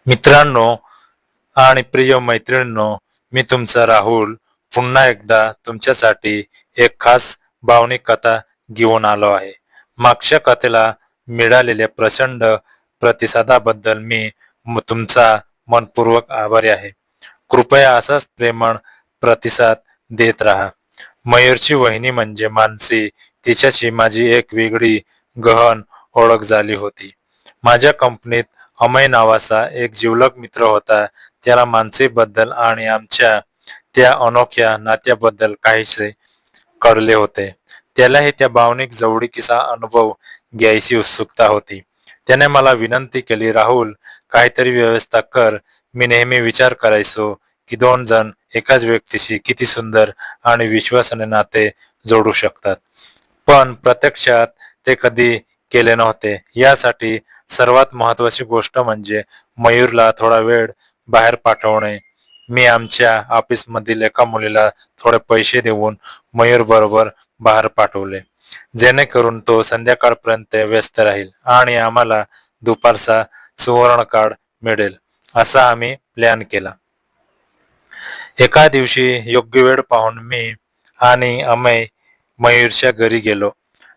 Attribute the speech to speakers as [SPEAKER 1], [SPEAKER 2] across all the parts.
[SPEAKER 1] मित्रांनो आणि प्रिय मैत्रिणींनो, मी तुमचा राहुल पुन्हा एकदा तुमच्यासाठी एक खास भावनिक कथा घेऊन आलो आहे. मागच्या कथेला मिळालेल्या प्रचंड प्रतिसादाबद्दल मी तुमचा मनपूर्वक आभारी आहे. कृपया असाच प्रेमळ प्रतिसाद देत राहा. मयूरची वहिनी म्हणजे मानसी, तिच्याशी माझी एक वेगळी गहन ओळख झाली होती. माझ्या कंपनीत अमय नावाचा एक जिवलग मित्र होता. त्याला मानसीबद्दल आणि आमच्या त्या अनोख्या नात्याबद्दल काहीसे कळले होते. त्यालाही त्या भावनिक जवळीकीचा अनुभव घ्यायची उत्सुकता होती. त्याने मला विनंती केली, राहुल, काहीतरी व्यवस्था कर. मी नेहमी विचार करायचो की दोन जण एकाच व्यक्तीशी किती सुंदर आणि विश्वासाने नाते जोडू शकतात, पण प्रत्यक्षात ते कधी केले नव्हते. यासाठी सर्वात महत्वाची गोष्ट म्हणजे मयूरला थोडा वेळ बाहेर पाठवणे. मी आमच्या ऑफिसमधील एका मुलीला थोडे पैसे देऊन मयूर बरोबर बाहेर पाठवले, जेणेकरून तो संध्याकाळपर्यंत व्यस्त राहील आणि आम्हाला दुपारचा सुवर्ण काळ मिळेल असा आम्ही प्लॅन केला. एका दिवशी योग्य वेळ पाहून मी आणि अमय मयूरच्या घरी गेलो.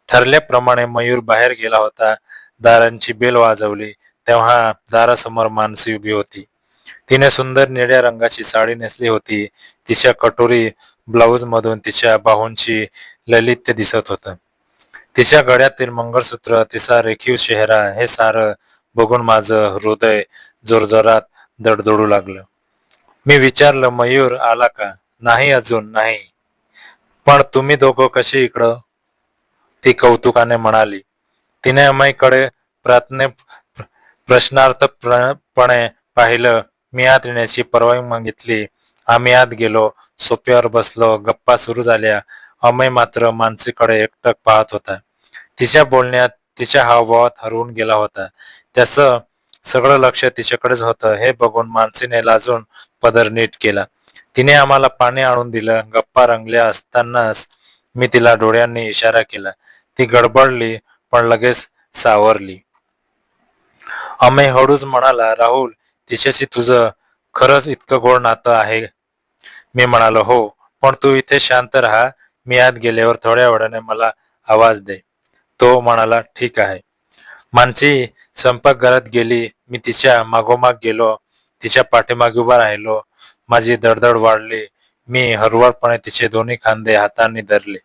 [SPEAKER 1] ठरल्याप्रमाणे मयूर बाहेर गेला होता. दारांची बेल वाजवली तेव्हा दारासमोर मानसी उभी होती. तिने सुंदर निळ्या रंगाची साडी नेसली होती. तिच्या कटोरी ब्लाऊज मधून तिच्या बाहूंची ललित्य दिसत होतं. तिच्या गळ्यातील मंगळसूत्र, तिचा रेखीव चेहरा, हे सारं बघून माझं हृदय जोरजोरात धडधडू लागलं. मी विचारलं, मयूर आला का? नाही, अजून नाही. पण तुम्ही दोघं कशी इकडं? ती कौतुकाने म्हणाली. तिने अमयकडे प्रार्थने प्रश्नार्थपणे पाहिलं. मी आत येण्याची परवानगी मागितली. आम्ही आत गेलो. सोफ्यावर बसलो. गप्पा सुरू झाल्या. अमय मात्र मानसीकडे एकटक पाहत होता. तिच्या बोलण्यात, तिच्या हावभावात हरवून गेला होता. त्याचं सगळं लक्ष तिच्याकडेच होतं. हे बघून मानसीने लाजून पदर नीट केला. तिने आम्हाला पाणी आणून दिलं. गप्पा रंगल्या असतानाच मी तिला डोळ्यांनी इशारा केला. ती गडबडली, पण लगेच सावरली. अमय हळूच म्हणाला, राहुल, तिच्याशी तुझं खरंच इतकं गोड नातं आहे? मी म्हणालो, हो, पण तू इथे शांत राहा. मी आत गेल्यावर थोड्या वेळाने मला आवाज दे. तो म्हणाला, ठीक आहे. मानसी स्वयंपाकघरात गेली. मी तिच्या मागोमाग गेलो. तिच्या पाठीमागे उभा राहिलो. माझी धडधड वाढली. मी हळुवारपणे तिचे दोन्ही खांदे हातांनी धरले.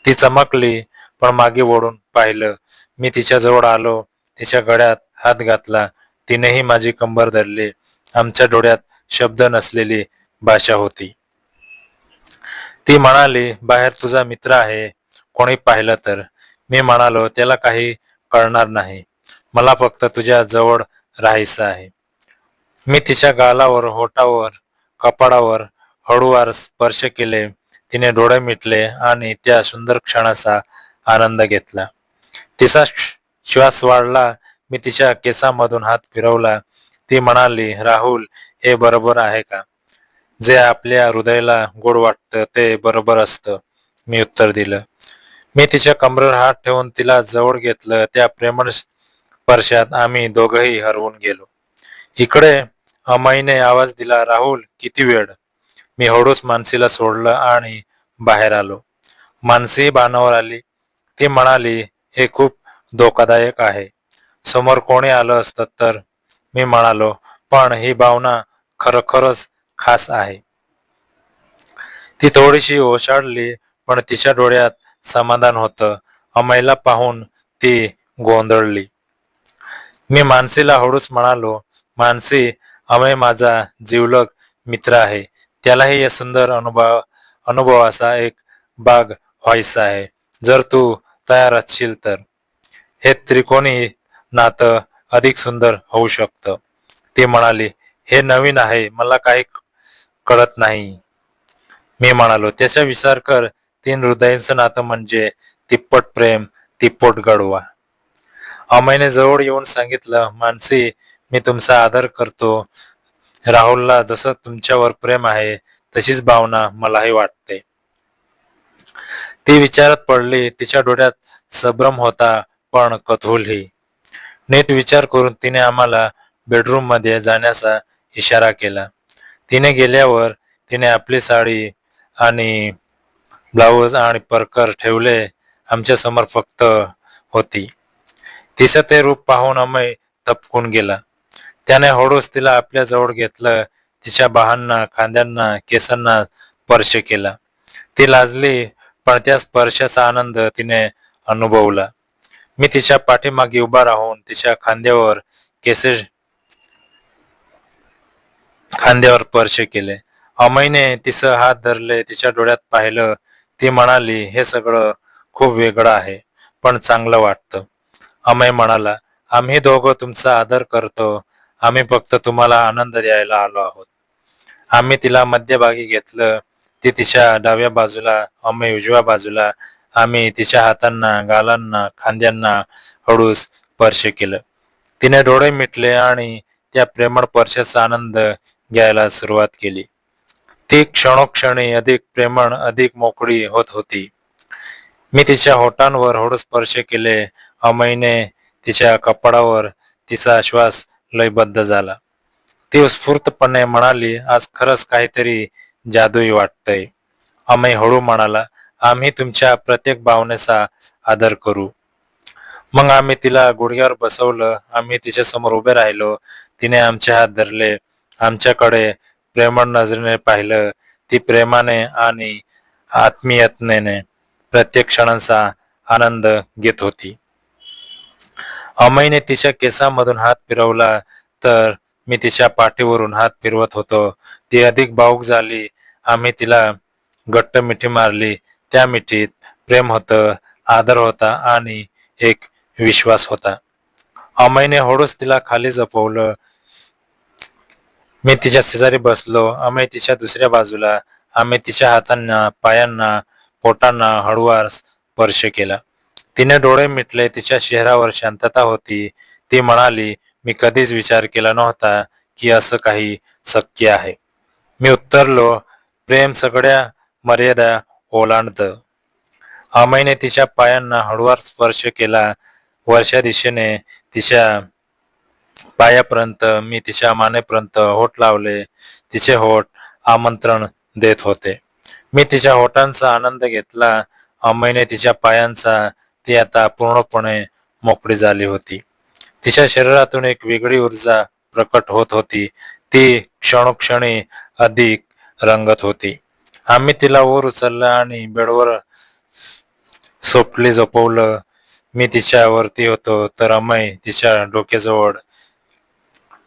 [SPEAKER 1] ती चमकली, पण मागे वळून पाहिलं. मी तिच्याजवळ आलो. तिच्या गळ्यात हात घातला. तिनेही माझी कंबर धरली. आमच्या डोळ्यात शब्द नसलेली भाषा होती. ती म्हणाली, बाहेर तुझा मित्र आहे, कोणी पाहिलं तर? मी म्हणालो, त्याला काही कळणार नाही. मला फक्त तुझ्या जवळ राहायचं आहे. मी तिच्या गालावर, होठावर, कपाळावर हळूवार स्पर्श केले. तिने डोळे मिटले आणि त्या सुंदर क्षणाचा आनंद घेतला. तिचा श्वास वाढला. मी तिच्या केसांमधून हात फिरवला. ती म्हणाली, राहुल, हे बरोबर आहे का? जे आपल्या हृदयाला गोड वाटतं ते बरोबर असतं, मी उत्तर दिलं. मी तिच्या कमरेवर हात ठेवून तिला जवळ घेतलं. त्या प्रेमळ स्पर्शात आम्ही दोघंही हरवून गेलो. इकडे अमयने आवाज दिला, राहुल, किती वेळ? मी हळूच मानसीला सोडलं आणि बाहेर आलो. मानसी भानावर आली. ती म्हणाली, हे खूप धोकादायक आहे. समोर कोणी आलं असतं तर? मी म्हणालो, पण ही भावना खरोखरच खास आहे. ती थोडीशी ओशाळली, पण तिच्या डोळ्यात समाधान होतं. अमयला पाहून ती गोंधळली. मी मानसीला हळूच म्हणालो, मानसी, अमय माझा जिवलग मित्र आहे. त्यालाही या सुंदर अनुभवाचा एक भाग व्हायचा आहे. जर तू तयार असशील तर हे त्रिकोणी नातं अधिक सुंदर होऊ शकतं. ती म्हणाली, हे नवीन आहे, मला काही कळत नाही. मी म्हणालो, त्याचा विचार कर. तीन हृदयांचं नातं म्हणजे तिप्पट प्रेम, तिप्पट गडवा. अमयने जवळ येऊन सांगितलं, मानसी, मी तुमचा आदर करतो. राहुलला जसं तुमच्यावर प्रेम आहे तशीच भावना मलाही वाटते. ती विचारात पडली. तिच्या डोळ्यात संभ्रम होता, पण कौतूहलही. नीट विचार करून तिने आम्हाला बेडरूम मध्ये जाण्याचा इशारा केला. तिने गेल्यावर तिने आपली साडी आणि ब्लाऊज आणि परकर ठेवले. आमच्या समोर फक्त होती. तिचं ते रूप पाहून अमय थबकून गेला. त्याने हळूच तिला आपल्या जवळ घेतलं. तिच्या बाहांना, खांद्यांना, केसांना स्पर्श केला. ती लाजली, पण त्या स्पर्शाचा आनंद तिने अनुभवला. मी तिच्या पाठीमागे उभा राहून तिच्या खांद्यावर स्पर्श केले. अमयने तिचं हात धरले, तिच्या डोळ्यात पाहिलं. ती म्हणाली, हे सगळं खूप वेगळं आहे, पण चांगलं वाटतं. अमय म्हणाला, आम्ही दोघं तुमचा आदर करतो. आम्ही फक्त तुम्हाला आनंद द्यायला आलो आहोत. आम्ही तिला मध्यभागी घेतलं. ती तिच्या डाव्या बाजूला, अमय उजव्या बाजूला. आम्ही तिच्या हातांना, गालांना, खांद्यांना हळूच स्पर्श केलं. तिने डोळे मिटले आणि त्या प्रेमळ स्पर्शाचा आनंद घ्यायला सुरुवात केली. ती क्षणोक्षणी अधिक प्रेमळ, अधिक मोकळी होत होती. मी तिच्या होठांवर हळू स्पर्श केले. अमयने तिच्या कपाळावर. तिचा श्वास लयबद्ध झाला. ती उत्स्फूर्तपणे म्हणाली, आज खरंच काहीतरी जादुई वाटतंय. अमय हळू म्हणाला, आम्ही तुमच्या प्रत्येक भावनेचा आदर करू. मग आम्ही तिला गुडघ्यावर बसवलं. आम्ही तिच्या समोर उभे राहिलो. तिने आमचे हात धरले. आमच्याकडे प्रेमळ नजरेने पाहिलं. ती प्रेमाने आणि आत्मीयतेने प्रत्येक क्षणाचा आनंद घेत होती. अमयने तिच्या केसांमधून हात फिरवला, तर मी तिच्या पाठीवरून हात फिरवत होतो. ती अधिक भावुक झाली. आम्ही तिला घट्ट मिठी मारली. त्या मिठीत प्रेम होतं, आदर होता आणि एक विश्वास होता. अमयने हळूच तिला खाली झोपवलं. मी तिच्या शेजारी बसलो. अमय तिच्या दुसऱ्या बाजूला. आम्ही तिच्या हातांना, पायांना, पोटांना हळूवार स्पर्श केला. तिने डोळे मिटले. तिच्या चेहऱ्यावर शांतता होती. ती म्हणाली, मी कधीच विचार केला नव्हता की असं काही शक्य आहे. मी उत्तरलो, प्रेम सगळ्या मर्यादा ओलांडतं. अमयने तिच्या पायांना हळूवार स्पर्श केला. वरच्या दिशेने तिच्या पायापर्यंत. मी तिच्या मानेपर्यंत होठ लावले. तिचे होठ आमंत्रण देत होते. मी तिच्या होठांचा आनंद घेतला. अमयने तिच्या पायांचा. ती आता पूर्णपणे मोकळी झाली होती. तिच्या शरीरातून एक वेगळी ऊर्जा प्रकट होत होती. ती क्षणोक्षणी अधिक रंगत होती. आम्ही तिला वर उचललं आणि बेडवर सोपली झोपवलं. मी तिच्या वरती होतो, तर अमय तिच्या डोक्याजवळ.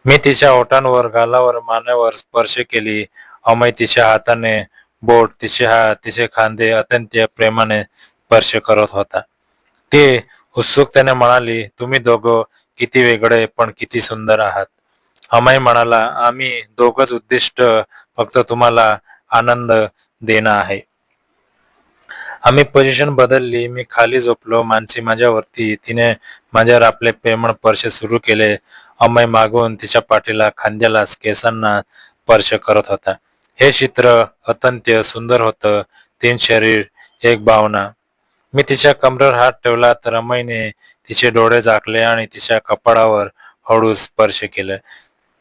[SPEAKER 1] मी तिच्या ओठांवर, गालावर, मानेवर स्पर्श केली. अमय तिच्या हाताने बोट, तिचे हात, तिचे खांदे अत्यंत प्रेमाने स्पर्श करत होता. ती उत्सुकतेने म्हणाली, तुम्ही दोघं किती वेगळे पण किती सुंदर आहात. अमय म्हणाला, आम्ही दोघंच उद्दिष्ट फक्त तुम्हाला आनंद देणं आहे. आम्ही पोझिशन बदलली. मी खाली झोपलो, मानसी माझ्यावरती. तिने माझ्यावर आपले प्रेमळ स्पर्श सुरू केले. अमय मागून तिच्या पाठीला, खांद्याला, केसांना स्पर्श करत होता. हे चित्र अत्यंत सुंदर होतं. 3 शरीर, एक भावना. मी तिच्या कमरेवर हात ठेवला, तर अमयने तिचे डोळे झाकले आणि तिच्या कपाळावर हळू स्पर्श केले.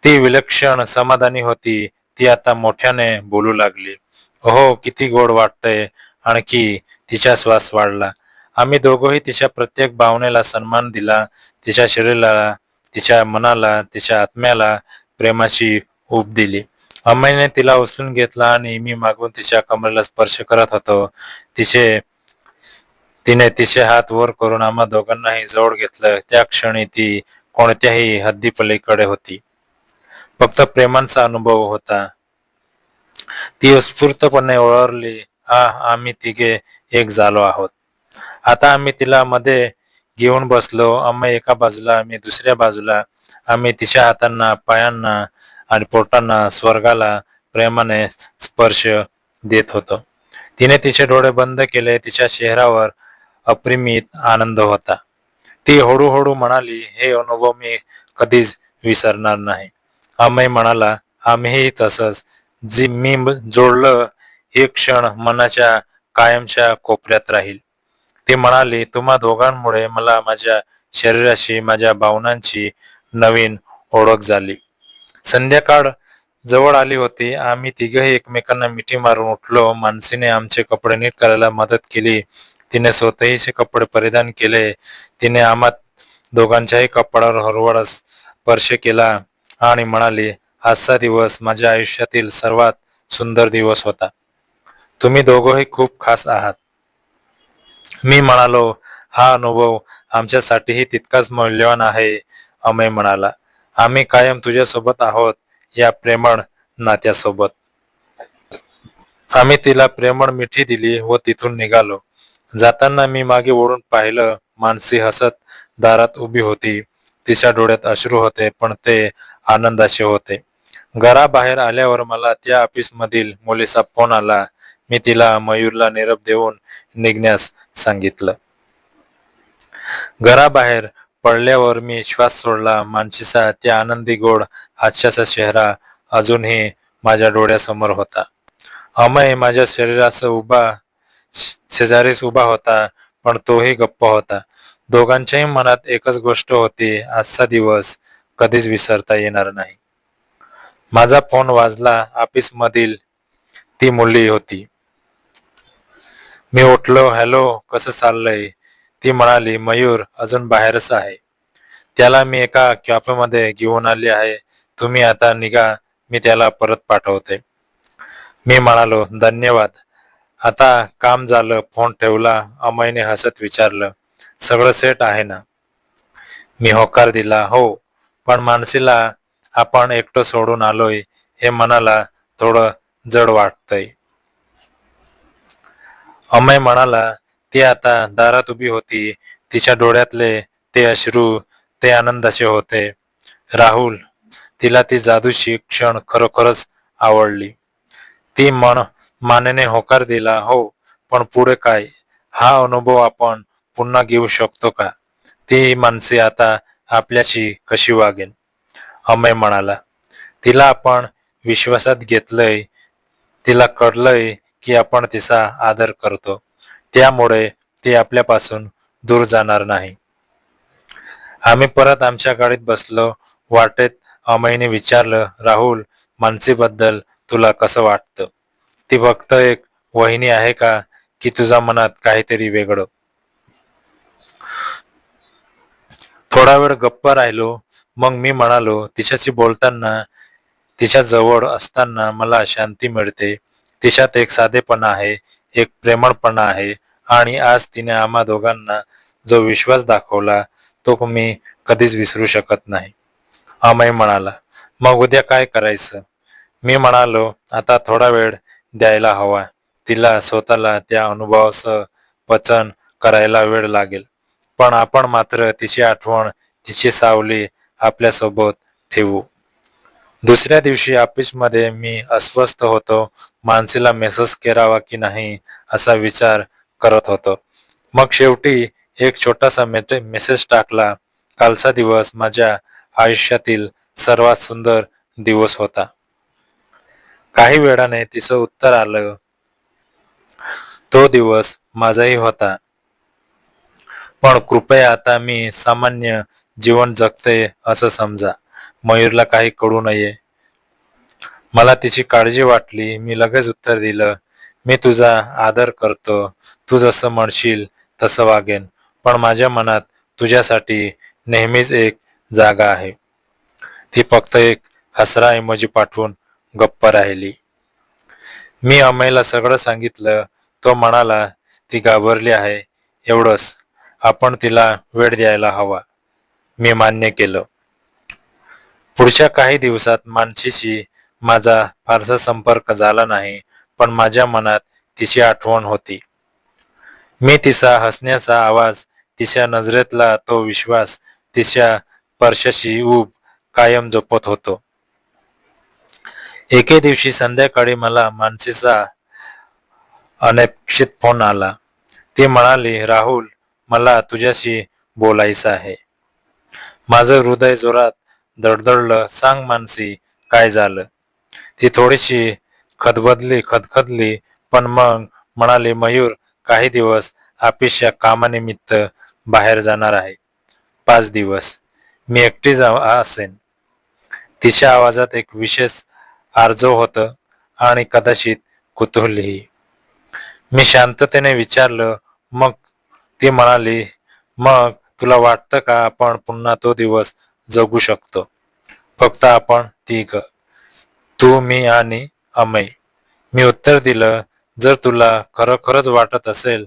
[SPEAKER 1] ती विलक्षण समाधानी होती. ती आता मोठ्याने बोलू लागली, हो किती गोड वाटतंय. आणखी तिचा श्वास वाढला. आम्ही दोघंही तिच्या प्रत्येक भावनेला सन्मान दिला. तिच्या शरीराला, तिच्या मनाला, तिच्या आत्म्याला प्रेमाची ऊब दिली. अमयने तिला उचलून घेतला आणि मी मागून तिच्या कमरेला स्पर्श करत होतो. तिने तिचे हात वर करून आम्हा दोघांनाही जवळ घेतलं. त्या क्षणी ती कोणत्याही हद्दीपलीकडे होती. फक्त प्रेमाचा अनुभव होता. ती उत्स्फूर्तपणे ओळखली, आम्ही तिघे एक झालो आहोत. आता आम्ही तिला मध्ये घेऊन बसलो. अमय एका बाजूला, मी दुसऱ्या बाजूला. आम्ही तिच्या हातांना, पायांना आणि पोटांना, स्वर्गाला प्रेमाने स्पर्श देत होतो. तिने तिचे डोळे बंद केले. तिच्या चेहऱ्यावर अप्रमित आनंद होता. ती हळूहळू म्हणाली, हे अनुभव मी कधीच विसरणार नाही. अमय म्हणाला, आम्हीही तसंच. जी मी जोडलं हे क्षण मनाच्या कायमच्या कोपऱ्यात राहील. ती म्हणाली, तुम्हा दोघांमुळे मला माझ्या शरीराशी, माझ्या भावनांची नवीन ओळख झाली. संध्याकाळ जवळ आली होती. आम्ही तिघही एकमेकांना मिठी मारून उठलो. मानसीने आमचे कपडे नीट करायला मदत केली. तिने स्वतःचे कपडे परिधान केले. तिने आम्हा दोघांच्याही कपड्यावर हळूहळू स्पर्श केला आणि म्हणाली, आजचा दिवस माझ्या आयुष्यातील सर्वात सुंदर दिवस होता. तुम्ही दोघंही खूप खास आहात. मी म्हणालो, हा अनुभव आमच्यासाठीही तितकाच मौल्यवान आहे. अमय म्हणाला, आम्ही कायम तुझ्यासोबत आहोत या प्रेमळ नात्यासोबत. आम्ही तिला प्रेमळ मिठी दिली व तिथून निघालो. जाताना मी मागे वळून पाहिलं. मानसी हसत दारात उभी होती. तिच्या डोळ्यात अश्रू होते, पण ते आनंदाचे होते. घराबाहेर आल्यावर मला त्या ऑफिसमधील मुलीचा फोन आला. मी तिला मयूरला निरोप देऊन निघण्यास सांगितलं. घराबाहेर पडल्यावर मी श्वास सोडला. मानसीचा त्या आनंदी गोड हास्याचा चेहरा अजूनही माझ्या डोळ्यासमोर होता. अमय माझ्या शेजारीच उभा होता, पण तोही गप्प होता. दोघांच्याही मनात एकच गोष्ट होती, आजचा दिवस कधीच विसरता येणार नाही. माझा फोन वाजला. ऑफिसमधील ती मुलगी होती. मी उठलो. हॅलो, कसं चाललंय? ती म्हणाली, मयूर अजून बाहेरच आहे. त्याला मी एका कॅफेमध्ये घेऊन आली आहे. तुम्ही आता निघा, मी त्याला परत पाठवते. मी म्हणालो, धन्यवाद. आता काम झालं. फोन ठेवला. अमयने हसत विचारलं, सगळं सेट आहे ना? मी होकार दिला. हो, पण मानसीला आपण एकटं सोडून आलोय हे मनाला थोडं जड वाटतंय. अमय म्हणाला. ती आता दारात उभी होती. तिच्या डोळ्यातले ते अश्रू ते आनंदाचे होते. राहुल, तिला ती जादूची क्षण खरोखरच आवडली. ती मानेने होकार दिला. हो, पण पुढे काय? हा अनुभव आपण पुन्हा घेऊ शकतो का? ती माणसे आता आपल्याशी कशी वागेल? अमय म्हणाला, तिला आपण विश्वासात घेतलंय. तिला कळलंय की आपण तिचा आदर करतो. त्यामुळे ती आपल्यापासून दूर जाणार नाही. आम्ही परत आमच्या गाडीत बसलो. वाटेत अमयने विचारलं, राहुल, मानसीबद्दल तुला कसं वाटतं? ती फक्त एक वहिनी आहे का, की तुझ्या मनात काहीतरी वेगळं? थोडा वेळ गप्प राहिलो. मग मी म्हणालो, तिच्याशी बोलताना, तिच्या जवळ असताना मला शांती मिळते. तिच्यात एक साधेपणा आहे, एक प्रेमळपणा आहे, आणि आज तिने आम्हा दोघांना जो विश्वास दाखवला तो मी कधीच विसरू शकत नाही. अमय म्हणाला, मग उद्या काय करायचं? मी म्हणालो, आता थोडा वेळ द्यायला हवा. तिला स्वतःला त्या अनुभवाचं पचन करायला वेळ लागेल. पण आपण मात्र तिची आठवण, तिची सावली आपल्यासोबत ठेवू. दुसऱ्या दिवशी ऑफिसमध्ये मी अस्वस्थ होतो. मानसीला मेसेज करावा की नाही असा विचार करत होतो. मग शेवटी एक छोटासा मेसेज टाकला. कालचा दिवस माझ्या आयुष्यातील सर्वात सुंदर दिवस होता. काही वेळाने तिचं उत्तर आलं, तो दिवस माझाही होता. पण कृपया आता मी सामान्य जीवन जगते असं समजा. मयूरला काही कळू नये. मला तिची काळजी वाटली. मी लगेच उत्तर दिलं, मी तुझा आदर करतो. तू जसं म्हणशील तसं वागेन. पण माझ्या मनात तुझ्यासाठी नेहमीच एक जागा आहे. ती फक्त एक हसरा इमोजी पाठवून गप्प राहिली. मी अमयला सगळं सांगितलं. तो म्हणाला, ती घाबरली आहे एवढंच. आपण तिला वेळ द्यायला हवा. मी मान्य केलं. पुढच्या काही दिवसात मानसीशी माझा फारसा संपर्क झाला नाही, पण माझ्या मनात तिची आठवण होती. मी तिचा हसण्याचा आवाज, तिच्या नजरेतला तो विश्वास, तिच्या स्पर्शाची ऊब कायम जपत होतो. एके दिवशी संध्याकाळी मला मानसीचा अनपेक्षित फोन आला. ती म्हणाली, राहुल, मला तुझ्याशी बोलायचं आहे. माझं हृदय जोरात धडधडलं. सांग मानसी, काय झालं? ती थोडीशी खदखदली, पण मग म्हणाली, मयूर काही दिवस ऑफिसच्या कामानिमित्त बाहेर जाणार आहे. 5 दिवस. मी एकटी असेन. तिच्या आवाजात एक विशेष आर्जव होतं आणि कदाचित कुतूहलही. मी शांततेने विचारलं, मग? ती म्हणाली, मग तुला वाटतं का आपण पुन्हा तो दिवस जगू शकतो? फक्त आपण तिघ, तू, मी आणि अमय. मी उत्तर दिलं, जर तुला खरोखरच वाटत असेल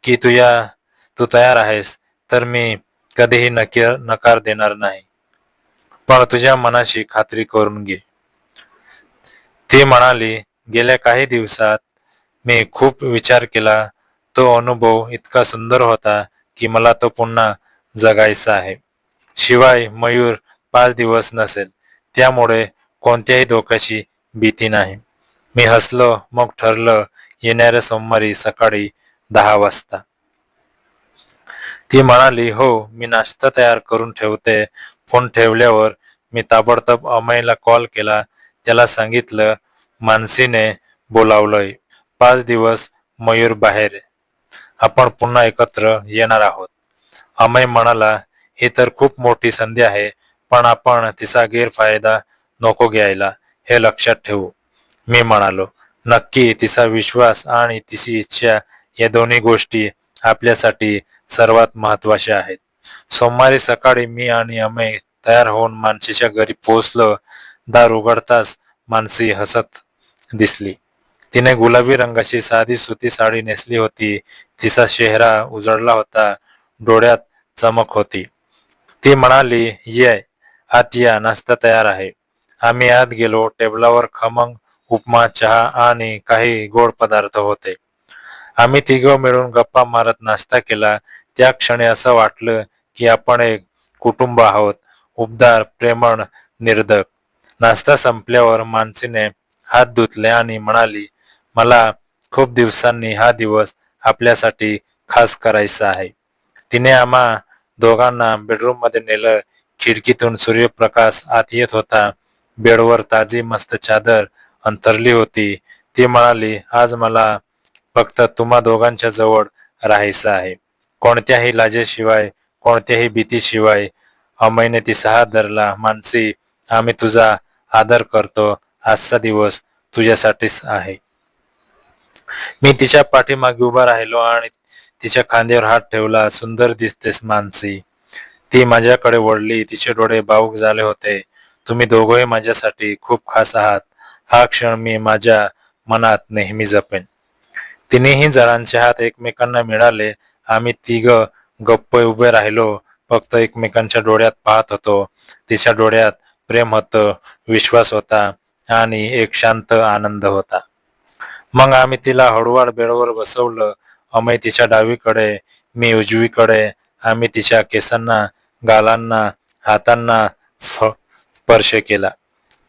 [SPEAKER 1] की तू तयार आहेस, तर मी कधीही नकार देणार नाही. पण तुझ्या मनाची खात्री करून घे. ती म्हणाली, गेल्या काही दिवसात मी खूप विचार केला. तो अनुभव इतका सुंदर होता की मला तो पुन्हा जगायचा आहे. शिवाय मयूर 5 दिवस नसेल, त्यामुळे कोणत्याही धोक्याची भीती नाही. मी हसलो, मग ठरलं, येणाऱ्या सोमवारी सकाळी 10 वाजता. ती म्हणाली, हो, मी नाश्ता तयार करून ठेवते. फोन ठेवल्यावर मी ताबडतोब अमयला कॉल केला. त्याला सांगितलं, मानसीने बोलावलंय. 5 दिवस मयूर बाहेर आहे. आपण पुन्हा एकत्र येणार आहोत. अमय म्हणाला, ही तर खूप मोठी संधी आहे, पण आपण तिचा गैरफायदा नको घ्यायला, हे लक्षात ठेवू. मी म्हणालो, नक्की. तिचा विश्वास आणि तिची इच्छा या दोन्ही गोष्टी आपल्यासाठी सर्वात महत्वाच्या आहेत. सोमवारी सकाळी मी आणि अमय तयार होऊन मानसीच्या घरी पोहोचलो. दार उघडताच मानसी हसत दिसली. तिने गुलाबी रंगाची साधी सुती साडी नेसली होती. तिचा चेहरा उजळला होता, डोळ्यात चमक होती. ती म्हणाली, ये आत या, नाश्ता तयार आहे. आम्ही आत गेलो. टेबलावर खमंग उपमा, चहा आणि काही गोड पदार्थ होते. आम्ही तिघं मिळून गप्पा मारत नाश्ता केला. त्या क्षणी असं वाटलं की आपण एक कुटुंब आहोत, उबदार, प्रेमळ, निर्धक. नाश्ता संपल्यावर मानसीने हात धुतले आणि म्हणाली, मला खूप दिवसांनी हा दिवस आपल्यासाठी खास करायचा आहे. तिने आम्हा दोघांना बेडरूम मध्ये नेलं. खिडकीतून सूर्यप्रकाश आत येत होता. बेडवर ताजी मस्त चादर अंथरली होती. ती म्हणाली, आज मला फक्त तुम्हा दोघांच्या जवळ राहायचं आहे. कोणत्याही लाजेशिवाय, कोणत्याही भीतीशिवाय. अमयने तिचा हात धरला. मानसी, आम्ही तुझा आदर करतो. आजचा दिवस तुझ्यासाठीच आहे. मी तिच्या पाठीमागे उभा राहिलो आणि तिच्या खांद्यावर हात ठेवला. सुंदर दिसतेस मानसी. ती माझ्याकडे वळली. तिचे डोळे भावुक झाले होते. तुम्ही दोघंही माझ्यासाठी खूप खास आहात. हा क्षण मी माझ्या मनात नेहमी जपेन. तिन्ही जणांचे हात एकमेकांना मिळाले. आम्ही तिघं गप्प उभे राहिलो, फक्त एकमेकांच्या डोळ्यात पाहत होतो. तिच्या डोळ्यात प्रेम होतं, विश्वास होता आणि एक शांत आनंद होता. मग आम्ही तिला हळूवार बेडवर बसवलं. अमय तिच्या डावीकडे, मी उजवीकडे. आम्ही तिच्या केसांना, गालांना, हातांना स्पर्श केला.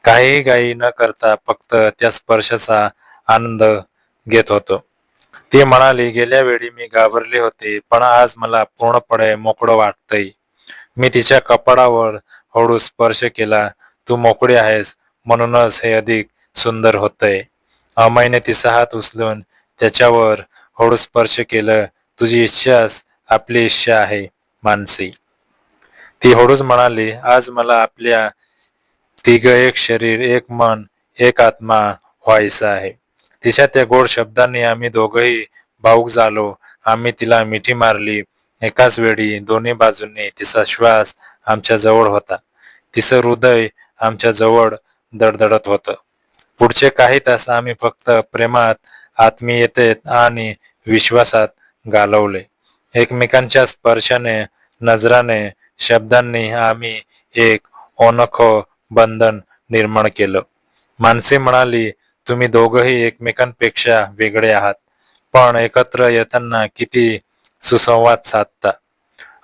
[SPEAKER 1] काहीही घाई न करता फक्त त्या स्पर्शाचा आनंद घेत होतो. ती म्हणाली, गेल्या वेळी मी घाबरले होते, पण आज मला पूर्णपणे मोकळं वाटतंय. मी तिच्या कपाळावर हळू स्पर्श केला. तू मोकळी आहेस, म्हणूनच हे अधिक सुंदर होतंय. अमयने तिचा हात उचलून त्याच्यावर हळू स्पर्श केलं. तुझी इच्छाच आपली इच्छा आहे मानसी. ती हळूच म्हणाली, आज मला आपल्या तिघं एक शरीर, एक मन, एक आत्मा व्हायचं आहे. तिच्या त्या गोड शब्दांनी आम्ही दोघंही भावुक झालो. आम्ही तिला मिठी मारली. एकाच वेळी दोन्ही बाजूंनी तिचा श्वास आमच्या जवळ होता. तिचं हृदय आमच्या जवळ धडधडत होतं. पुढचे काही तास आम्ही फक्त प्रेमात, आत्मीयतेत आणि विश्वासात घालवले. एकमेकांच्या स्पर्शाने, नजराने, शब्दांनी आम्ही एक अनोखं बंधन निर्माण केलं. मानसी म्हणाली, तुम्ही दोघंही एकमेकांपेक्षा वेगळे आहात, पण एकत्र येताना किती सुसंवाद साधता.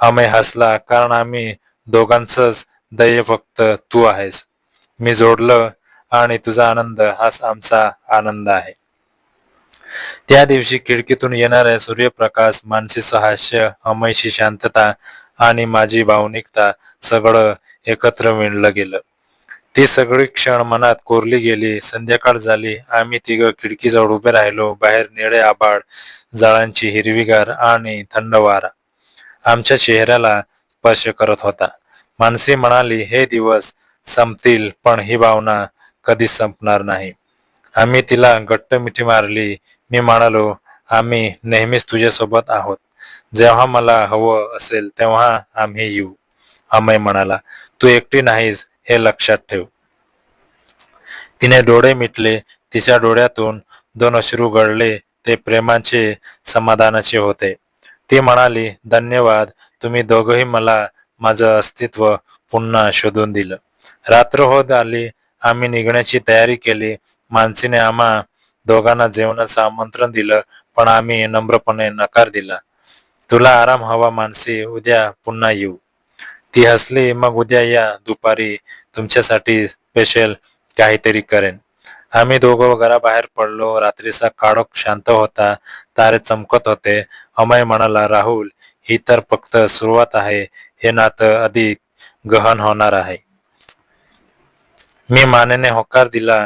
[SPEAKER 1] अमय हसला, कारण आम्ही दोघांचंच ध्येय फक्त तू आहेस. मी जोडलं, आणि तुझा आनंद हाच आमचा आनंद आहे. त्या दिवशी खिडकीतून येणारा सूर्यप्रकाश, मानसीचं हास्य, अमयची शांतता आणि माझी भावनिकता सगळं एकत्र विणलं गेलं. ती सगळी क्षण मनात कोरली गेली. संध्याकाळ झाली. आम्ही तिघं खिडकीजवळ उभे राहिलो. बाहेर निळे आभाळ, झाडांची हिरवीगार आणि थंड वारा आमच्या चेहऱ्याला स्पर्श करत होता. मानसी म्हणाली, हे दिवस संपतील, पण ही भावना कधीच संपणार नाही. आम्ही तिला घट्ट मिठी मारली. मी म्हणालो, आम्ही नेहमीच तुझ्यासोबत आहोत. जेव्हा मला हवं असेल तेव्हा आम्ही येऊ. अमय म्हणाला, तू एकटी नाहीस हे लक्षात ठेव. तिने डोळे मिटले. तिच्या डोळ्यातून 2 अश्रू गळले. ते प्रेमाचे, समाधानाचे होते. ती म्हणाली, धन्यवाद, तुम्ही दोघंही मला माझं अस्तित्व पुन्हा शोधून दिलं. रात्र होत आली. आम्ही निघण्याची तयारी केली. मानसीने आम्हा दोघांना जेवणाचं आमंत्रण दिलं, पण आम्ही नम्रपणे नकार दिला. तुला आराम हवा मानसी, उद्या पुन्हा येऊ. ती हसली. मग उद्या या दुपारी, तुमच्यासाठी स्पेशल काहीतरी करेन. आम्ही दोघं घराबाहेर पडलो. रात्रीचा काळोख शांत होता. तारे चमकत होते. अमय म्हणाला, राहुल, ही तर फक्त सुरुवात आहे. हे नातं अधिक गहन होणार आहे. मी मानेने होकार दिला.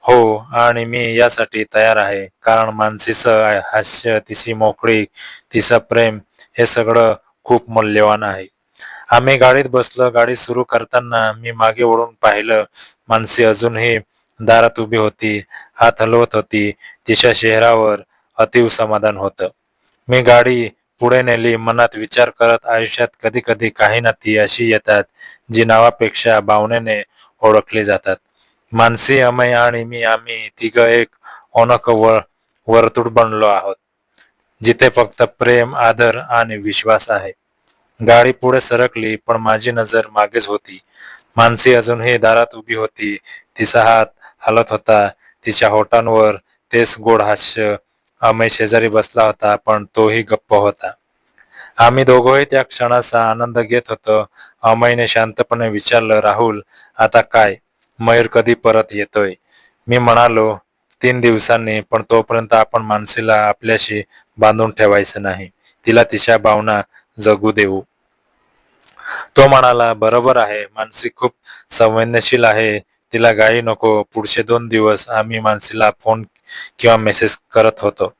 [SPEAKER 1] हो, आणि मी यासाठी तयार आहे. कारण मानसीचं हास्य, तिची मोकळीक, तिचं प्रेम हे सगळं खूप मूल्यवान आहे. आम्ही गाडीत बसलो. गाडी सुरू करताना मी मागे वळून पाहिलं. मानसी अजूनही दारात उभी होती. हात हलवत होती. तिच्या चेहऱ्यावर अतीव समाधान होतं. मी गाडी पुढे नेली. मनात विचार करत, आयुष्यात कधी कधी काही नाती अशी येतात जी नावापेक्षा भावनेने ओळखली जातात. मानसी, अमय आणि मी, आम्ही तिघं एक अनोखं वर्तुळ बनलो आहोत, जिथे फक्त प्रेम, आदर आणि विश्वास आहे. गाडी पुढे सरकली, पण माझी नजर मागेच होती. मानसी अजूनही दारात उभी होती. तिचा हात हलत होता. तिच्या होठांवर तेच गोड हास्य. अमय शेजारी बसला होता, पण तोही गप्प होता. आम्ही दोघंही त्या क्षणाचा आनंद घेत होतो. अमयने शांतपणे विचारलं, राहुल, आता काय? मयूर कधी परत येतोय? मी म्हणालो, 3 दिवसांनी, पण तोपर्यंत आपण मानसीला आपल्याशी बांधून ठेवायचं नाही. तिला तिच्या भावना जगू देऊ. तो म्हणाला, बरोबर आहे. मानसी खूप संवेदनशील आहे. तिला घाई नको. पुढचे 2 दिवस आम्ही मानसीला फोन किंवा मेसेज करत होतो.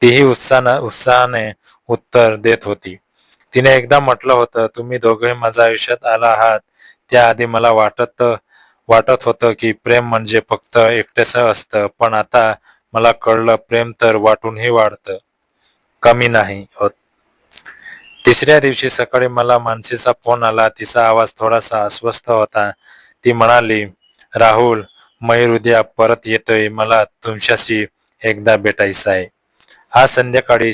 [SPEAKER 1] तीही उत्साहाने उत्तर देत होती. तिने एकदा म्हटलं होतं, तुम्ही दोघे माझ्या आयुष्यात आला आहात त्याआधी मला वाटत होतं की प्रेम म्हणजे फक्त एकटेसं असतं, पण आता मला कळलं, प्रेम तर वाटूनही वाढतं, कमी नाही होत. 3ऱ्या दिवशी सकाळी मला मानसीचा फोन आला. तिचा आवाज थोडासा अस्वस्थ होता. ती म्हणाली, राहुल, मयूर उद्या परत येतोय. मला तुमच्याशी एकदा भेटायचं आहे. आज संध्याकाळी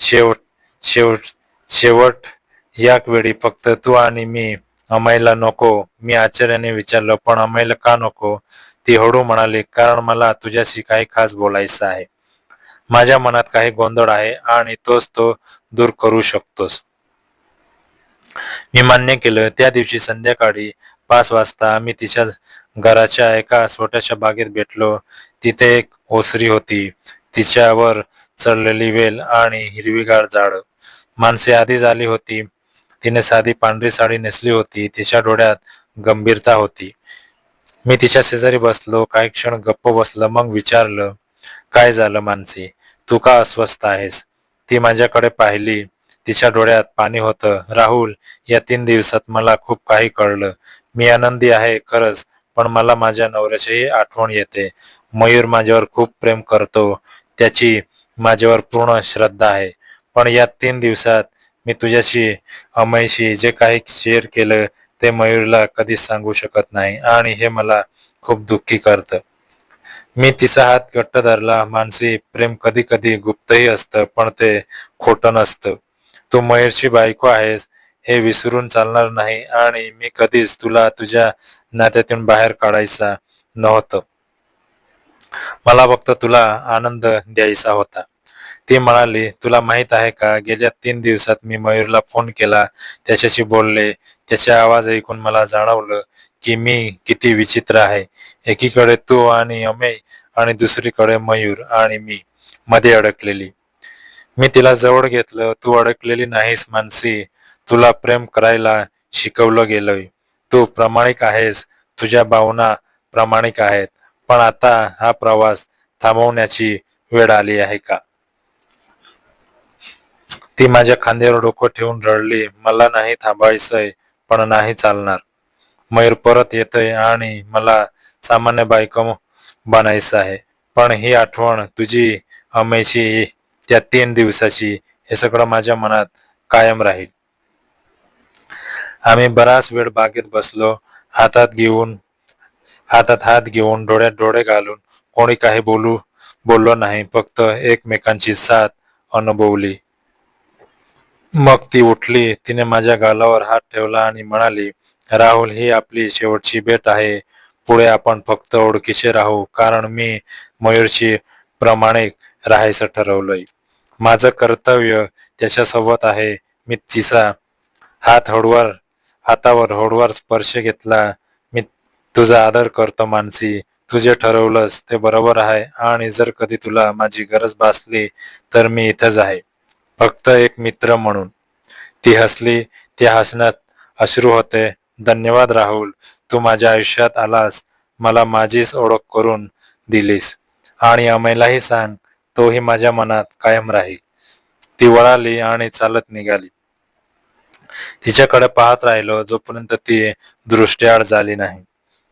[SPEAKER 1] शेवट शेवट शेवट या वेळी फक्त तू आणि मी. अमयला नको? मी आश्चर्याने विचारलं, पण अमयला का नको? ती हळू म्हणाली, कारण मला तुझ्याशी काही खास बोलायचं आहे. माझ्या मनात काही गोंधळ आहे आणि तोच तो दूर करू शकतोस. मी मान्य केलं. त्या दिवशी संध्याकाळी 5 वाजता आम्ही तिच्या घराच्या एका छोट्याशा बागेत भेटलो. तिथे एक ओसरी होती. तिच्यावर चढलेली वेल आणि हिरवीगार झाडं. माणसे आधीच आली होती. तिने साधी पांढरी साडी नेसली होती. तिच्या डोळ्यात गंभीरता होती. मी तिच्या शेजारी बसलो. काही क्षण गप्प बसलो. मग विचारलं, काय झालं मानसी? तू का अस्वस्थ आहेस? ती माझ्याकडे पाहिली. तिच्या डोळ्यात पाणी होतं. राहुल, या 3 दिवसात मला खूप काही कळलं. मी आनंदी आहे खरंच, पण मला माझ्या नवऱ्याचीही आठवण येते. मयूर माझ्यावर खूप प्रेम करतो. त्याची माझ्यावर पूर्ण श्रद्धा आहे. पण या 3 दिवसात मी तुझ्याशी, अमयशी जे काही शेअर केलं ते मयूरला कधीच सांगू शकत नाही आणि हे मला खूप दुःखी करतं. मी तिचा हात घट्ट धरला. मानसी, प्रेम कधी कधी गुप्तही असतं, पण ते खोटं नसतं. तू मयूरची बायको आहेस हे विसरून चालणार नाही आणि मी कधीच तुला तुझ्या नात्यातून बाहेर काढायचा नव्हतं. मला फक्त तुला आनंद द्यायचा होता. ती म्हणाली, तुला माहित आहे का, गेल्या 3 दिवसात मी मयूरला फोन केला. त्याच्याशी बोलले. त्याचा आवाज ऐकून मला जाणवलं की मी किती विचित्र आहे. एकीकडे तू आणि अमेय आणि दुसरीकडे मयूर आणि मी मध्ये अडकलेली. मी तिला जवळ घेतलं. तू अडकलेली नाहीस मानसी. तुला प्रेम करायला शिकवलं गेलंय. तू प्रामाणिक आहेस. तुझ्या भावना प्रामाणिक आहेत. पण आता हा प्रवास थांबवण्याची वेळ आली आहे का? ती माझ्या खांद्यावर डोकं ठेवून रडली. मला नाही थांबायचंय, पण नाही चालणार. मयूर परत येतोय आणि मला सामान्य बायको बनायचं आहे. पण ही आठवण तुझी, अमेची, त्या 3 दिवसाची, हे सगळं माझ्या मनात कायम राहील. आम्ही बराच वेळ बागेत बसलो, हातात हात घेऊन, डोळ्यात डोळे घालून. कोणी काही बोललो नाही, फक्त एकमेकांची साथ अनुभवली. मग ती उठली. तिने माझ्या गालावर हात ठेवला आणि म्हणाली, राहुल, ही आपली शेवटची भेट आहे. पुढे आपण फक्त ओळखीचे राहू, कारण मी मयूरशी प्रामाणिक राहायचं ठरवलंय. माझं कर्तव्य त्याच्यासोबत आहे. मी तिचा हातावर हळूवार स्पर्श घेतला. मी तुझा आदर करतो मानसी. तू जे ठरवलंस ते बरोबर आहे आणि जर कधी तुला माझी गरज भासली तर मी इथंच आहे, फक्त एक मित्र म्हणून. ती हसली. त्या हसण्यात अश्रू होते. धन्यवाद राहुल, तू माझ्या आयुष्यात आलास, मला माझीच ओळख करून दिलीस. आणि अमेलाही सांग, तोही माझ्या मनात कायम राहील. ती वळाली आणि चालत निघाली. तिच्याकडे पाहत राहिलो जोपर्यंत ती दृष्टीआड झाली नाही.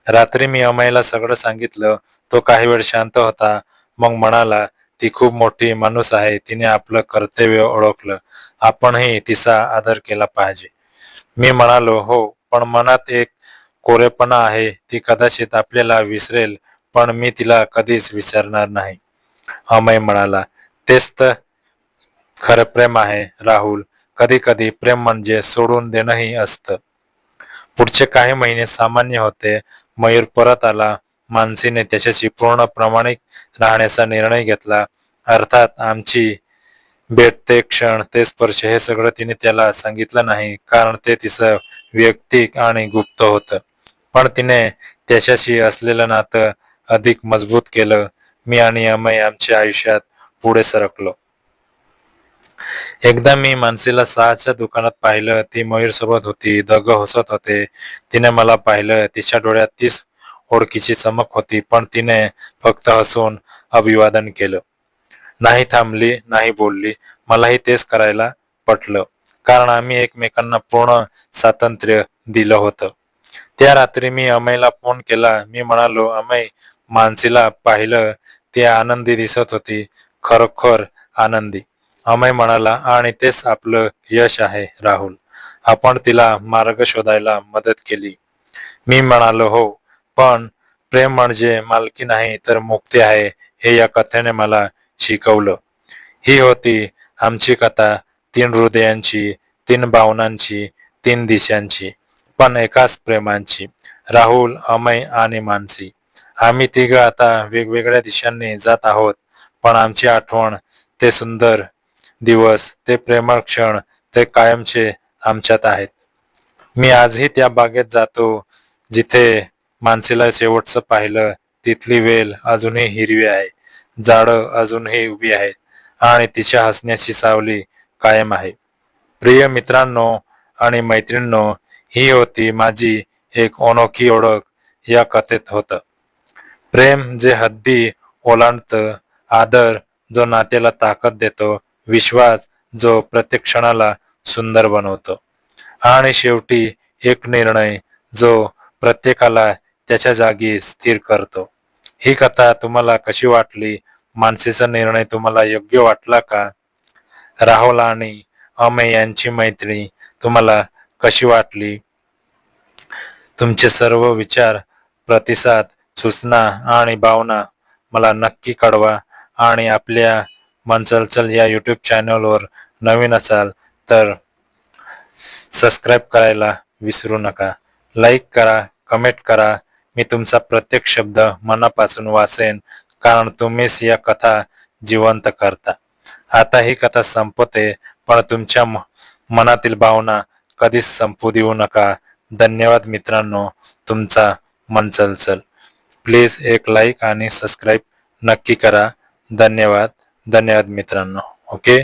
[SPEAKER 1] रात्री मी अमयला सगळं सांगितलं. तो काही वेळ शांत होता, मग म्हणाला, ती खूप मोठी माणूस आहे. तिने आपलं कर्तव्य ओळखलं. आपणही तिचा आदर केला पाहिजे. मी म्हणालो, हो, पण मनात एक कोरेपणा आहे. ती कदाचित आपल्याला विसरेल, पण मी तिला कधीच विसरणार नाही. अमय म्हणाला, तेच तर खरं प्रेम आहे राहुल. कधी कधी प्रेम म्हणजे सोडून देणंही असतं. पुढचे काही महिने सामान्य होते. मयूर परत आला. मानसीने त्याच्याशी पूर्ण प्रामाणिक राहण्याचा निर्णय घेतला. अर्थात आमची भेट, ते क्षण, ते स्पर्श, हे सगळं तिने त्याला सांगितलं नाही, कारण ते तिचं वैयक्तिक आणि गुप्त होतं. पण तिने त्याच्याशी असलेलं नातं अधिक मजबूत केलं. मी आणि अमय आमच्या आयुष्यात पुढे सरकलो. एकदा मी मानसीला चहाच्या दुकानात पाहिलं. ती मयूर सोबत होती. दोघं हसत होते. तिने मला पाहिलं. तिच्या डोळ्यात तीच ओळखीची चमक होती, पण तिने फक्त हसून अभिवादन केलं. नाही थांबली, नाही बोलली. मलाही तेच करायला पटलं, कारण आम्ही एकमेकांना पूर्ण स्वातंत्र्य दिलं होतं. त्या रात्री मी अमयला फोन केला. मी म्हणालो, अमय, मानसीला पाहिलं, ती आनंदी दिसत होती, खरोखर आनंदी. अमय म्हणाला, आणि तेच आपलं यश आहे राहुल. आपण तिला मार्ग शोधायला मदत केली. मी म्हणालो, हो, पण प्रेम म्हणजे मालकी नाही तर मुक्ती आहे, हे या कथेने मला शिकवलं. ही होती आमची कथा, 3 हृदयांची, 3 भावनांची, 3 दिशांची, पण एकाच प्रेमांची. राहुल, अमय आणि मानसी. आम्ही तिघं आता वेगवेगळ्या दिशांनी जात आहोत, पण आमची आठवण, ते सुंदर दिवस, ते प्रेमळ क्षण, ते कायमचे आमच्यात आहेत. मी आजही त्या बागेत जातो जिथे मानसीला शेवटचं पाहिलं. तिथली वेल अजूनही हिरवी आहे, झाडं अजूनही उभी आहेत, आणि तिच्या हसण्याची सावली कायम आहे. प्रिय मित्रांनो आणि मैत्रिणींनो, ही होती माझी एक अनोखी ओळख या कथेत होतं. प्रेम जे हद्दी ओलांडतं, आदर जो नात्याला ताकद देतो, विश्वास जो प्रत्येक क्षणाला सुंदर बनवतो, आणि शेवटी एक निर्णय जो प्रत्येकाला त्याच्या जागी स्थिर करतो. ही कथा तुम्हाला कशी वाटली? मानसीचा निर्णय तुम्हाला योग्य वाटला का? राहुल आणि अमय यांची मैत्री तुम्हाला कशी वाटली? तुमचे सर्व विचार, प्रतिसाद, सूचना आणि भावना मला नक्की कळवा. आणि आपल्या मन चलचल या यूट्यूब चॅनलवर नवीन असाल तर सबस्क्राईब करायला विसरू नका. लाईक करा, कमेंट करा. मी तुमचा प्रत्येक शब्द मनापासून वाचेन, कारण तुम्हीच या कथा जिवंत करता. आता ही कथा संपते, पण तुमच्या मनातील भावना कधीच संपू देऊ नका. धन्यवाद मित्रांनो, तुमचा मन चलचल. प्लीज एक लाईक आणि सबस्क्राईब नक्की करा. धन्यवाद. धन्यवाद मित्रांनो. ओके.